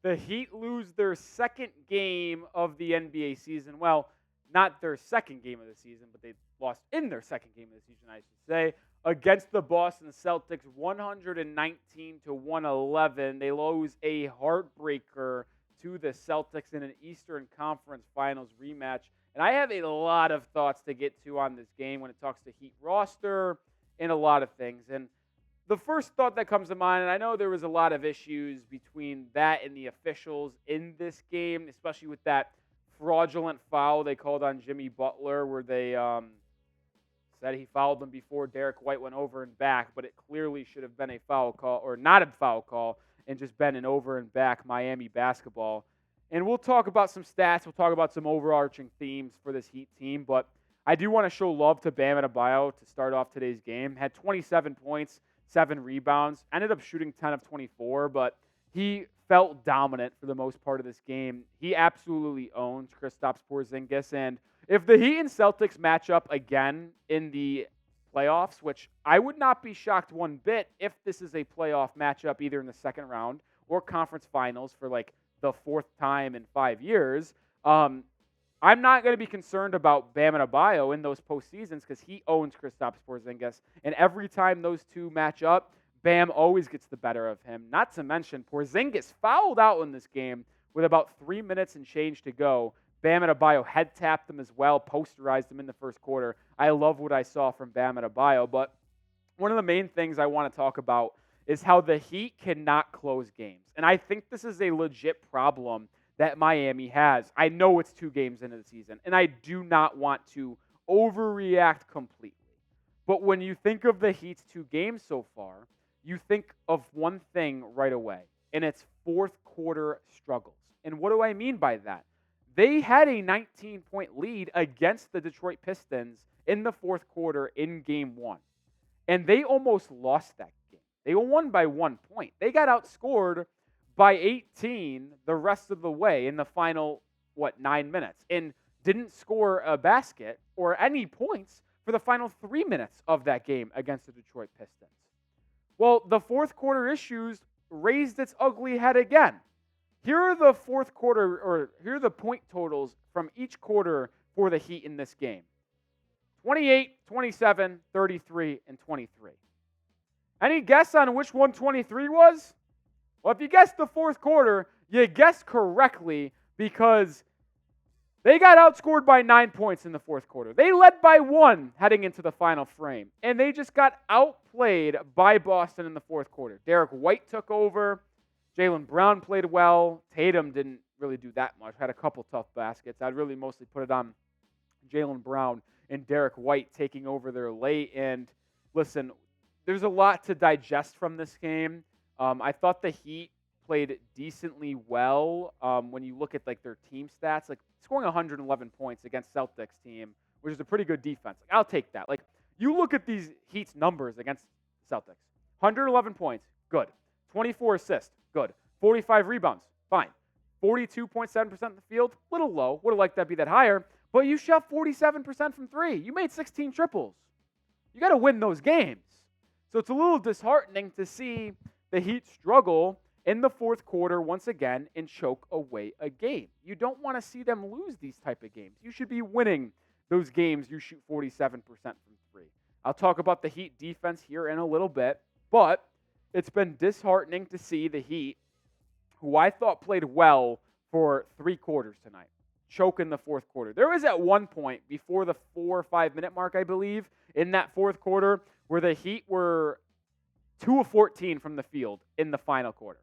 The Heat lose their second game of the NBA season. Well, not their second game of the season, but they lost in their second game of the season, I should say, against the Boston Celtics, 119 to 111. They lose a heartbreaker to the Celtics in an Eastern Conference Finals rematch. And I have a lot of thoughts to get to on this game when it talks to Heat roster and a lot of things. And the first thought that comes to mind, and I know there was a lot of issues between that and the officials in this game, especially with that fraudulent foul they called on Jimmy Butler, where they said he fouled them before Derek White went over and back, but it clearly should have been a foul call, or not a foul call, and just been an over and back Miami basketball. And we'll talk about some stats. We'll talk about some overarching themes for this Heat team, but I do want to show love to Bam Adebayo to start off today's game. Had 27 points, 7 rebounds, ended up shooting 10 of 24, but he felt dominant for the most part of this game. He absolutely owns Kristaps Porzingis, and if the Heat and Celtics match up again in the playoffs, which I would not be shocked one bit if this is a playoff matchup either in the second round or conference finals for like the fourth time in 5 years, I'm not going to be concerned about Bam Adebayo in those postseasons because he owns Kristaps Porzingis, and every time those two match up, Bam always gets the better of him. Not to mention, Porzingis fouled out in this game with about 3 minutes and change to go. Bam Adebayo head tapped him as well, posterized him in the first quarter. I love what I saw from Bam Adebayo, but one of the main things I want to talk about is how the Heat cannot close games. And I think this is a legit problem that Miami has. I know it's 2 games into the season, and I do not want to overreact completely. But when you think of the Heat's 2 games so far, you think of one thing right away, and it's fourth quarter struggles. And what do I mean by that? They had a 19-point lead against the Detroit Pistons in the fourth quarter in Game 1, and they almost lost that game. They won by 1 point. They got outscored by 18 the rest of the way in the final, 9 minutes, and didn't score a basket or any points for the final 3 minutes of that game against the Detroit Pistons. Well, the fourth quarter issues raised its ugly head again. Here are the fourth quarter, or here are the point totals from each quarter for the Heat in this game. 28, 27, 33, and 23. Any guess on which one 23 was? Well, if you guessed the fourth quarter, you guessed correctly because they got outscored by 9 points in the fourth quarter. They led by 1 heading into the final frame, and they just got outplayed by Boston in the fourth quarter. Derek White took over. Jaylen Brown played well. Tatum didn't really do that much. Had a couple tough baskets. I'd really mostly put it on Jaylen Brown and Derek White taking over there late. And listen, there's a lot to digest from this game. I thought the Heat played decently well when you look at like their team stats, like scoring 111 points against Celtics team, which is a pretty good defense. Like, I'll take that. Like, you look at these Heat's numbers against Celtics. 111 points, good. 24 assists, good. 45 rebounds, fine. 42.7% of the field, little low. Would have liked that to be that higher, but you shot 47% from 3. You made 16 triples. You got to win those games. So it's a little disheartening to see the Heat struggle in the fourth quarter once again and choke away a game. You don't want to see them lose these type of games. You should be winning those games you shoot 47% from 3. I'll talk about the Heat defense here in a little bit, but it's been disheartening to see the Heat, who I thought played well for 3 quarters tonight, choke in the fourth quarter. There was at one point before the 4 or 5 minute mark, I believe, in that fourth quarter where the Heat were 2 of 14 from the field in the final quarter.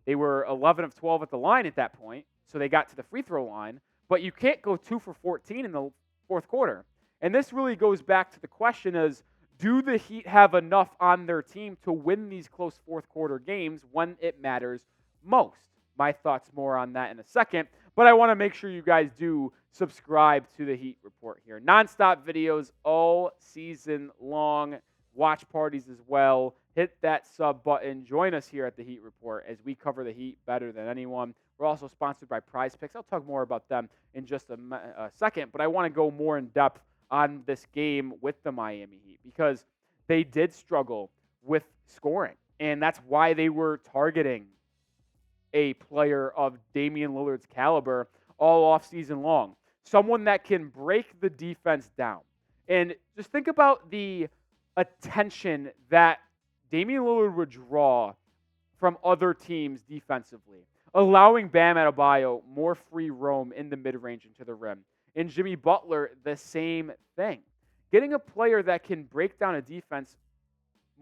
They were 11 of 12 at the line at that point, so they got to the free throw line, but you can't go 2 for 14 in the fourth quarter. And this really goes back to the question is, do the Heat have enough on their team to win these close fourth quarter games when it matters most? My thoughts more on that in a second, but I want to make sure you guys do subscribe to the Heat Report here. Non-stop videos all season long, watch parties as well. Hit that sub button. Join us here at the Heat Report as we cover the Heat better than anyone. We're also sponsored by PrizePicks. I'll talk more about them in just a second, but I want to go more in depth on this game with the Miami Heat because they did struggle with scoring, and that's why they were targeting a player of Damian Lillard's caliber all offseason long. Someone that can break the defense down. And just think about the attention that Damian Lillard would draw from other teams defensively, allowing Bam Adebayo more free roam in the mid-range and to the rim. And Jimmy Butler, the same thing. Getting a player that can break down a defense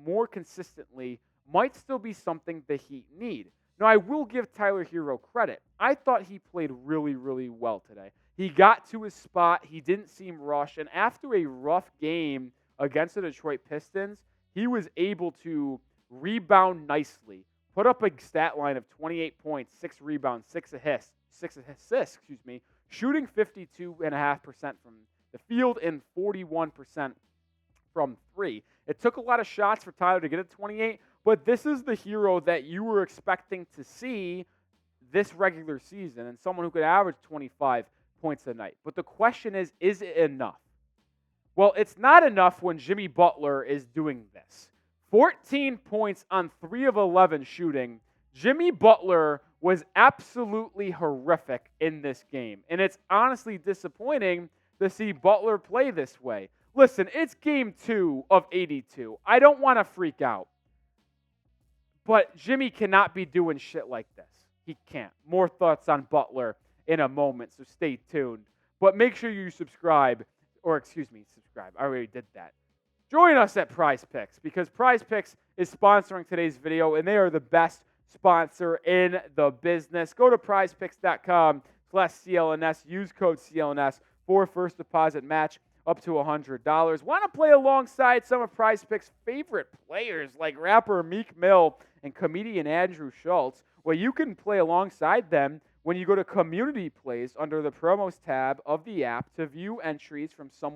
more consistently might still be something the Heat need. Now, I will give Tyler Herro credit. I thought he played really, really well today. He got to his spot. He didn't seem rushed. And after a rough game against the Detroit Pistons, he was able to rebound nicely, put up a stat line of 28 points, 6 rebounds, 6 assists, shooting 52.5% from the field and 41% from 3. It took a lot of shots for Tyler to get to 28, but this is the Herro that you were expecting to see this regular season and someone who could average 25 points a night. But the question is it enough? Well, it's not enough when Jimmy Butler is doing this. 14 points on 3 of 11 shooting. Jimmy Butler was absolutely horrific in this game. And it's honestly disappointing to see Butler play this way. Listen, it's game 2 of 82. I don't want to freak out. But Jimmy cannot be doing shit like this. He can't. More thoughts on Butler in a moment, so stay tuned. But make sure you subscribe. I already did that. Join us at PrizePicks because PrizePicks is sponsoring today's video, and they are the best sponsor in the business. Go to prizepicks.com/CLNS. Use code CLNS for first deposit match up to $100. Want to play alongside some of PrizePicks' favorite players like rapper Meek Mill and comedian Andrew Schultz? Well, you can play alongside them when you go to Community Plays under the Promos tab of the app to view entries from some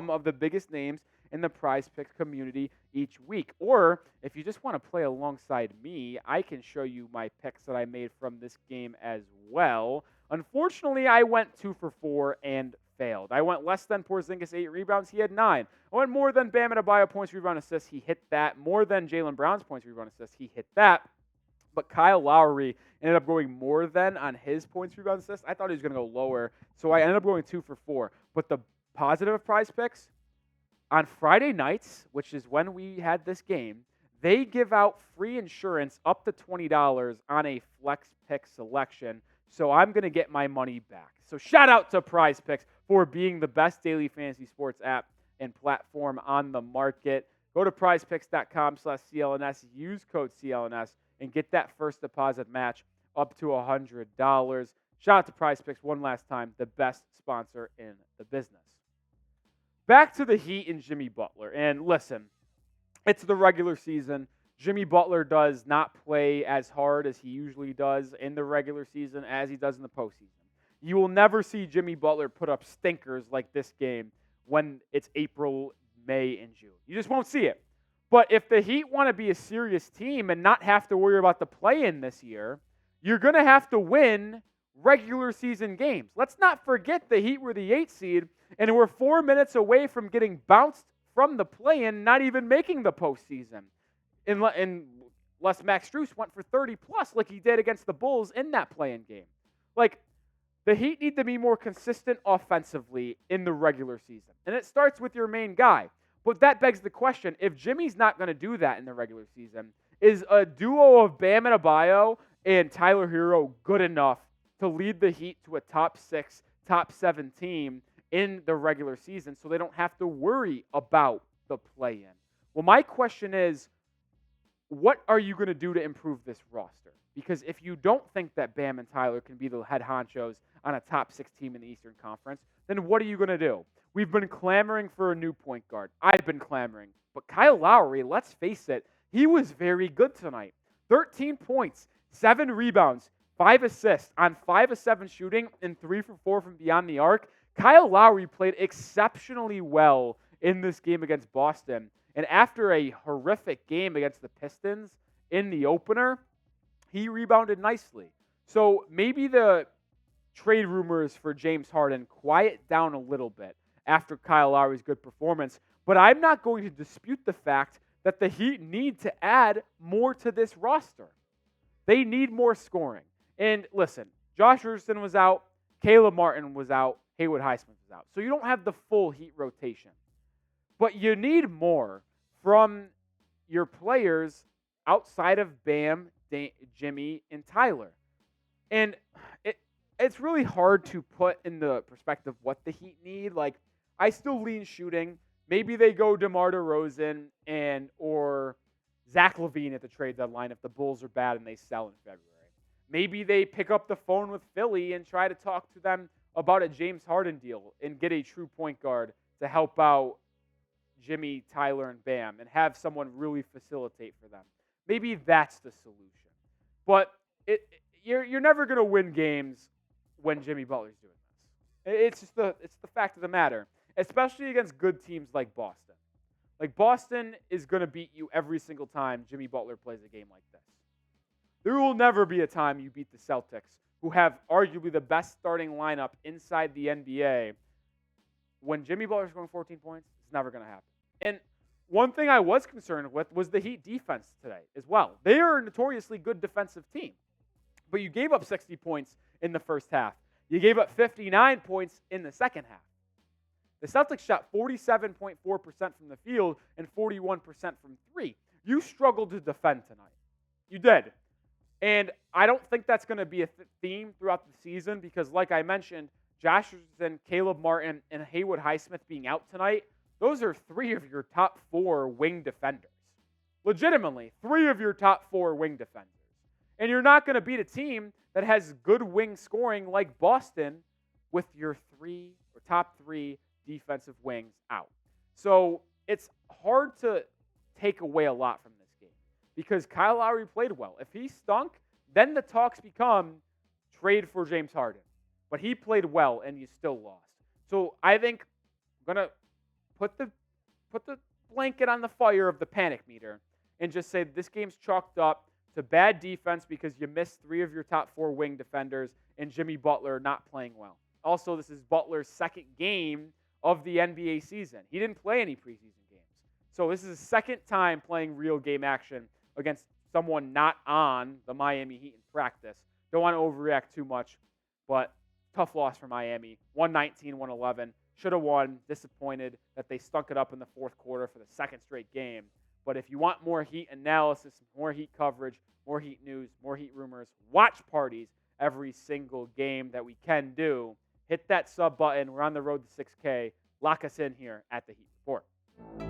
of the biggest names in the PrizePicks community each week. Or if you just want to play alongside me, I can show you my picks that I made from this game as well. Unfortunately, I went 2 for 4 and failed. I went less than Porzingis 8 rebounds. He had 9. I went more than Bam Adebayo points, rebound, assists. He hit that. More than Jaylen Brown's points, rebound, assists. He hit that. But Kyle Lowry ended up going more than on his points, rebound, assists. I thought he was going to go lower, so I ended up going 2 for 4. But the positive of PrizePicks, on Friday nights, which is when we had this game, they give out free insurance up to $20 on a flex pick selection. So I'm going to get my money back. So shout out to PrizePicks for being the best daily fantasy sports app and platform on the market. Go to prizepicks.com/CLNS, use code CLNS, and get that first deposit match up to $100. Shout out to PrizePicks one last time, the best sponsor in the business. Back to the Heat and Jimmy Butler. And listen, it's the regular season. Jimmy Butler does not play as hard as he usually does in the regular season as he does in the postseason. You will never see Jimmy Butler put up stinkers like this game when it's April, May, and June. You just won't see it. But if the Heat want to be a serious team and not have to worry about the play-in this year, you're going to have to win regular season games. Let's not forget the Heat were the 8th seed, and we're 4 minutes away from getting bounced from the play-in, not even making the postseason. Unless Max Strus went for 30-plus like he did against the Bulls in that play-in game. Like, the Heat need to be more consistent offensively in the regular season. And it starts with your main guy. But that begs the question, if Jimmy's not going to do that in the regular season, is a duo of Bam Adebayo and Tyler Herro good enough to lead the Heat to a top 6, top 7 team in the regular season so they don't have to worry about the play-in? Well, my question is, what are you going to do to improve this roster? Because if you don't think that Bam and Tyler can be the head honchos on a top 6 team in the Eastern Conference, then what are you going to do? We've been clamoring for a new point guard. I've been clamoring. But Kyle Lowry, let's face it, he was very good tonight. 13 points, 7 rebounds, 5 assists on 5 of 7 shooting, and 3 for 4 from beyond the arc. Kyle Lowry played exceptionally well in this game against Boston. And after a horrific game against the Pistons in the opener, he rebounded nicely. So maybe the trade rumors for James Harden quiet down a little bit after Kyle Lowry's good performance. But I'm not going to dispute the fact that the Heat need to add more to this roster. They need more scoring. And listen, Josh Richardson was out, Caleb Martin was out, Haywood Highsmith was out. So you don't have the full Heat rotation. But you need more from your players outside of Bam, Jimmy, and Tyler. And it's really hard to put in the perspective what the Heat need. Like, I still lean shooting. Maybe they go DeMar DeRozan or Zach LaVine at the trade deadline if the Bulls are bad and they sell in February. Maybe they pick up the phone with Philly and try to talk to them about a James Harden deal and get a true point guard to help out Jimmy, Tyler, and Bam and have someone really facilitate for them. Maybe that's the solution. But you're never going to win games when Jimmy Butler's doing this. It's the fact of the matter, especially against good teams like Boston. Like, Boston is going to beat you every single time Jimmy Butler plays a game like this. There will never be a time you beat the Celtics, who have arguably the best starting lineup inside the NBA. When Jimmy Butler's scoring 14 points, it's never going to happen. And one thing I was concerned with was the Heat defense today as well. They are a notoriously good defensive team. But you gave up 60 points in the first half. You gave up 59 points in the second half. The Celtics shot 47.4% from the field and 41% from three. You struggled to defend tonight. You did. And I don't think that's going to be a theme throughout the season because, like I mentioned, Josh Richardson, Caleb Martin, and Haywood Highsmith being out tonight, those are three of your top four wing defenders. Legitimately, three of your top four wing defenders. And you're not going to beat a team that has good wing scoring like Boston with your top three defensive wings out. So it's hard to take away a lot from this game because Kyle Lowry played well. If he stunk, then the talks become trade for James Harden. But he played well and you still lost. So I think I'm going to put the blanket on the fire of the panic meter and just say this game's chalked up to bad defense because you missed three of your top four wing defenders and Jimmy Butler not playing well. Also, this is Butler's second game of the NBA season. He didn't play any preseason games. So this is his second time playing real game action against someone not on the Miami Heat in practice. Don't want to overreact too much, but tough loss for Miami. 119-111. Should have won. Disappointed that they stunk it up in the fourth quarter for the second straight game. But if you want more Heat analysis, more Heat coverage, more Heat news, more Heat rumors, watch parties every single game that we can do, hit that sub button. We're on the road to 6K. Lock us in here at the Heat Report.